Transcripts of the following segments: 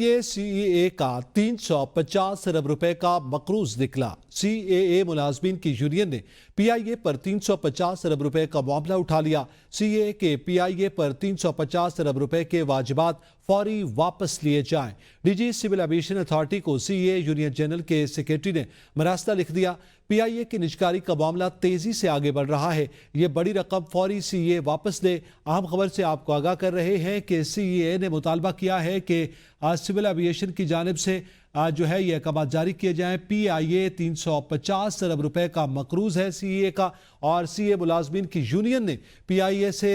ये CAA का 350 अरब रुपए का मकरूज निकला। CAA मुलाजमीन की यूनियन ने PIA पर 350 अरब रुपए का मामला उठा लिया। CAA के PIA पर 350 अरब रुपए के वाजिबात फौरी वापस लिए जाएं। डीजी सिविल एविएशन अथॉरिटी को CAA यूनियन जनरल के सेक्रेटरी ने मरासला लिख दिया। PIA की निजकारी का मामला तेजी से आगे बढ़ रहा है। ये बड़ी रकम फौरी CAA वापस दे। अहम खबर से आपको आगाह कर रहे हैं कि CAA ने मुतालबा किया है कि सिविल एविएशन की जानिब से जो है ये अहकाम जारी किए जाएं। PIA 350 अरब रुपए का मकरूज है CAA का, और CAA मुलाजमीन की यूनियन ने PIA से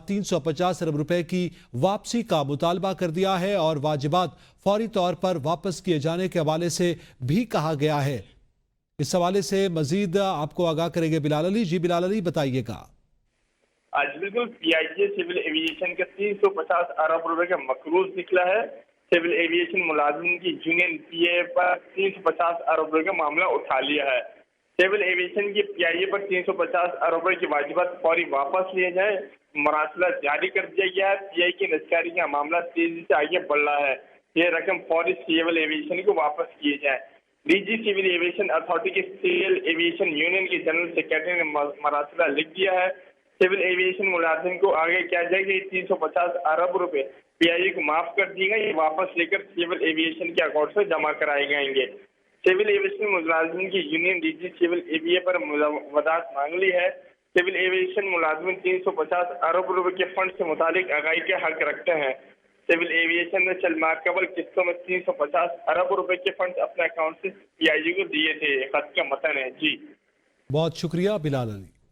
350 अरब रुपए की वापसी का मुतालबा कर दिया है और वाजिबात फौरी तौर पर वापस किए जाने के हवाले से भी कहा गया है। इस हवाले से मजीद आपको आगाह करेंगे बिलाल अली। जी बिलाल अली, बताइएगा। आज बिल्कुल PIA सिविल एविएशन का 350 अरब रुपए का मकरूज निकला है। सिविल एविएशन मुलाजिम की यूनियन PIA पर 350 अरब रुपए का मामला उठा लिया है। सिविल एविएशन की PIA पर 350 अरब रुपए की वाजिबात फौरी वापस लिए जाए, मरासला जारी कर दिया गया है। PIA की निजकारी का मामला तेजी से आगे बढ़ रहा है। ये रकम फौरी सिविल एविएशन को वापस किए जाए। डीजी सिविल एविएशन अथॉरिटी के सिविल एविएशन यूनियन के जनरल सेक्रेटरी ने मरासला लिख दिया है। सिविल एविएशन मुलाजिम को आगे किया जाएगा। 350 अरब रुपए PIA को माफ कर दिए गए, ये वापस लेकर सिविल एविएशन के अकाउंट से जमा कराए जाएंगे। सिविल एविएशन मुलाजिम की यूनियन डीजी सिविल एविए पर वदात मांग ली है। सिविल एविएशन मुलाजिम 350 अरब रुपए के फंड से मुतालिक आगाही के हक रखते हैं। सिविल एविएशन ने चल मार्केबल किस्तों में 350 अरब रुपए के फंड अपने अकाउंट से PIA को दिए थे। खत का मतन है। जी बहुत शुक्रिया बिलाल अली।